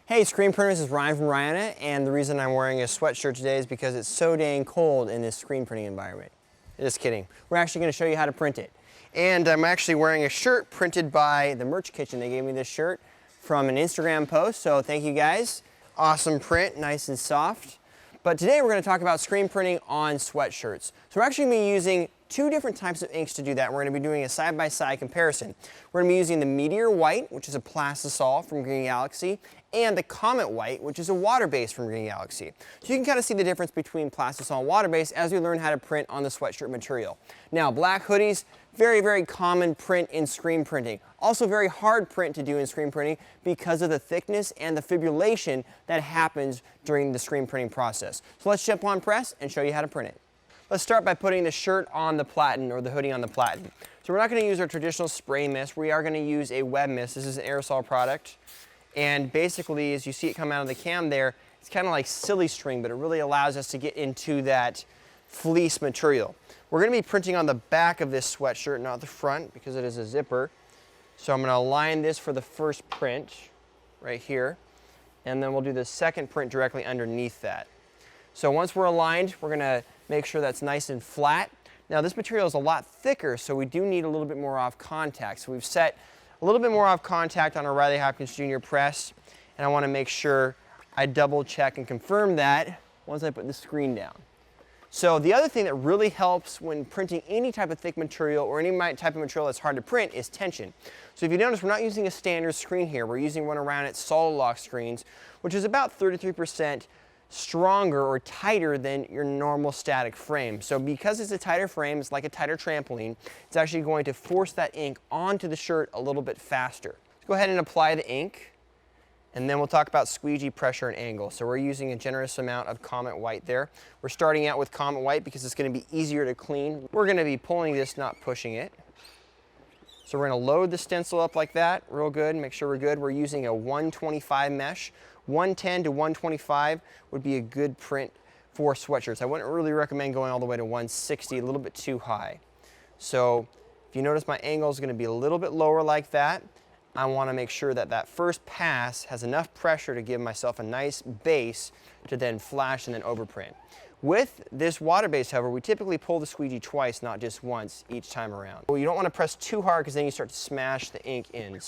Hey, screen printers, this is Ryan from Ryonet, and the reason I'm wearing a sweatshirt today is because it's so dang cold in this screen printing environment. Just kidding. We're actually going to show you how to print it. And I'm actually wearing a shirt printed by the Merch Kitchen. They gave me this shirt from an Instagram post, so thank you guys. Awesome print, nice and soft. But today we're going to talk about screen printing on sweatshirts. So we're actually going to be using two different types of inks to do that. We're going to be doing a side-by-side comparison. We're going to be using the Meteor White, which is a Plastisol from Green Galaxy, and the Comet White, which is a water-based from Green Galaxy. So you can kind of see the difference between Plastisol and water-based as we learn how to print on the sweatshirt material. Now, black hoodies, very, very common print in screen printing. Also very hard print to do in screen printing because of the thickness and the fibrillation that happens during the screen printing process. So let's jump on press and show you how to print it. Let's start by putting the shirt on the platen, or the hoodie on the platen. So we're not going to use our traditional spray mist. We are going to use a web mist. This is an aerosol product. And basically, as you see it come out of the cam there, it's kind of like silly string, but it really allows us to get into that fleece material. We're going to be printing on the back of this sweatshirt, not the front, because it is a zipper. So I'm going to align this for the first print right here, and then we'll do the second print directly underneath that. So once we're aligned, we're going to make sure that's nice and flat. Now this material is a lot thicker, so we do need a little bit more off contact. So we've set a little bit more off contact on our Riley Hopkins Jr. press, and I want to make sure I double check and confirm that once I put the screen down. So the other thing that really helps when printing any type of thick material or any type of material that's hard to print is tension. So if you notice, we're not using a standard screen here. We're using one of Ryonet's solid lock screens, which is about 33% stronger or tighter than your normal static frame. So because it's a tighter frame, it's like a tighter trampoline, it's actually going to force that ink onto the shirt a little bit faster. Let's go ahead and apply the ink, and then we'll talk about squeegee pressure and angle. So we're using a generous amount of Comet White there. We're starting out with Comet White because it's going to be easier to clean. We're going to be pulling this, not pushing it. So we're going to load the stencil up like that, real good, make sure we're good. We're using a 125 mesh. 110 to 125 would be a good print for sweatshirts. I wouldn't really recommend going all the way to 160, a little bit too high. So if you notice, my angle is going to be a little bit lower like that. I want to make sure that that first pass has enough pressure to give myself a nice base to then flash and then overprint. With this water base, however, we typically pull the squeegee twice, not just once each time around. Well, you don't want to press too hard because then you start to smash the ink in.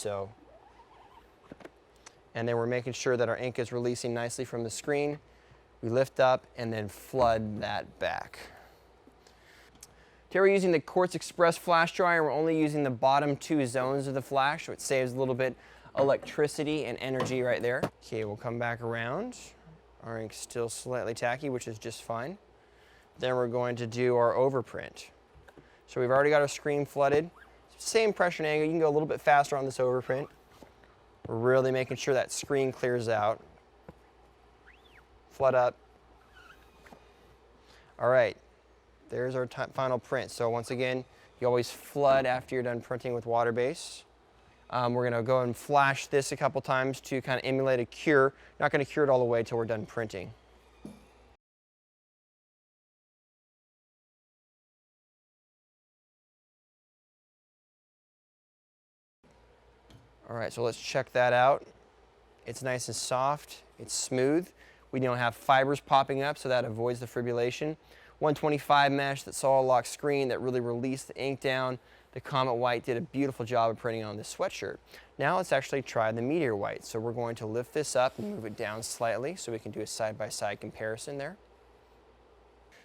And then we're making sure that our ink is releasing nicely from the screen. We lift up and then flood that back. Here we're using the Quartz Express flash dryer. We're only using the bottom two zones of the flash, so it saves a little bit electricity and energy right there. Okay, we'll come back around. Our ink's still slightly tacky, which is just fine. Then we're going to do our overprint. So we've already got our screen flooded. Same pressure and angle. You can go a little bit faster on this overprint. We're really making sure that screen clears out. Flood up. All right, there's our final print. So once again, you always flood after you're done printing with water base. We're going to go and flash this a couple times to kind of emulate a cure. Not going to cure it all the way until we're done printing. All right, so let's check that out. It's nice and soft, it's smooth. We don't have fibers popping up, so that avoids the fibrillation. 125 mesh, that solid lock screen that really released the ink down. The Comet White did a beautiful job of printing on this sweatshirt. Now let's actually try the Meteor White. So we're going to lift this up and move it down slightly so we can do a side-by-side comparison there.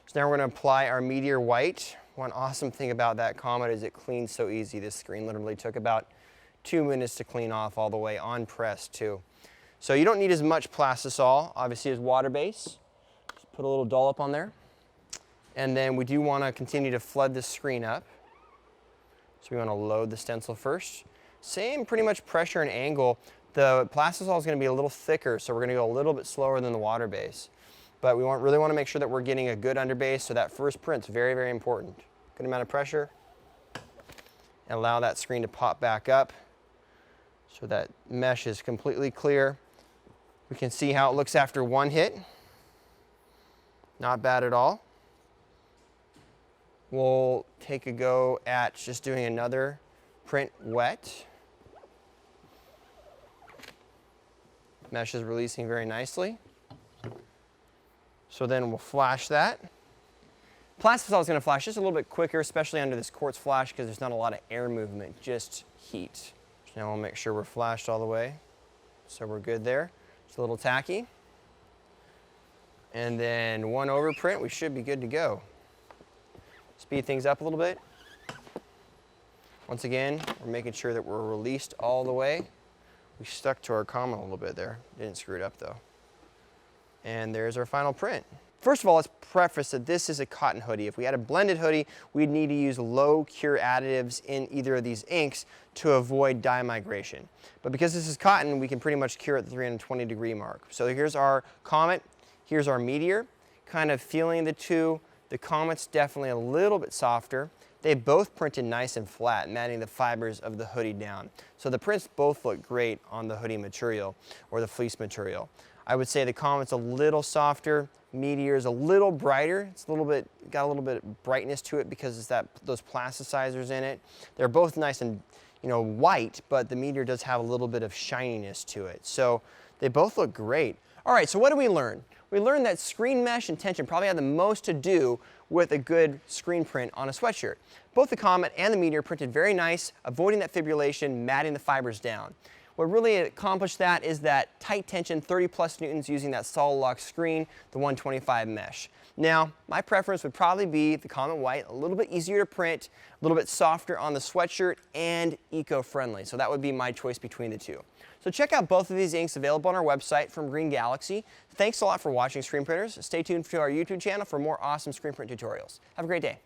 So now we're going to apply our Meteor White. One awesome thing about that Comet is it cleans so easy. This screen literally took about 2 minutes to clean off all the way on press too. So you don't need as much Plastisol, obviously, as water base. Just put a little dollop on there. And then we do want to continue to flood the screen up. So we want to load the stencil first. Same pretty much pressure and angle. The Plastisol is going to be a little thicker, so we're going to go a little bit slower than the water base. But we really want to make sure that we're getting a good underbase, so that first print's very, very important. Good amount of pressure. And allow that screen to pop back up so that mesh is completely clear. We can see how it looks after one hit. Not bad at all. We'll take a go at just doing another print wet. Mesh is releasing very nicely. So then we'll flash that. Plastisol is going to flash just a little bit quicker, especially under this quartz flash, because there's not a lot of air movement, just heat. So now we'll make sure we're flashed all the way. So we're good there. Just a little tacky. And then one overprint, we should be good to go. Speed things up a little bit. Once again, we're making sure that we're released all the way. We stuck to our Comet a little bit there. Didn't screw it up though. And there's our final print. First of all, let's preface that this is a cotton hoodie. If we had a blended hoodie, we'd need to use low cure additives in either of these inks to avoid dye migration. But because this is cotton, we can pretty much cure at the 320-degree mark. So here's our Comet, here's our Meteor. Kind of feeling the two. The Comet's definitely a little bit softer. They both printed nice and flat, matting the fibers of the hoodie down. So the prints both look great on the hoodie material or the fleece material. I would say the Comet's a little softer. Meteor is a little brighter. It's got a little bit of brightness to it because it's those plasticizers in it. They're both nice and white, but the Meteor does have a little bit of shininess to it. So they both look great. All right, so what did we learn? We learned that screen mesh and tension probably have the most to do with a good screen print on a sweatshirt. Both the Comet and the Meteor printed very nice, avoiding that fibrillation, matting the fibers down. What really accomplished that is that tight tension, 30 plus newtons using that solid lock screen, the 125 mesh. Now, my preference would probably be the Comet White, a little bit easier to print, a little bit softer on the sweatshirt, and eco-friendly. So that would be my choice between the two. So check out both of these inks available on our website from Green Galaxy. Thanks a lot for watching Screen Printers. Stay tuned to our YouTube channel for more awesome screen print tutorials. Have a great day.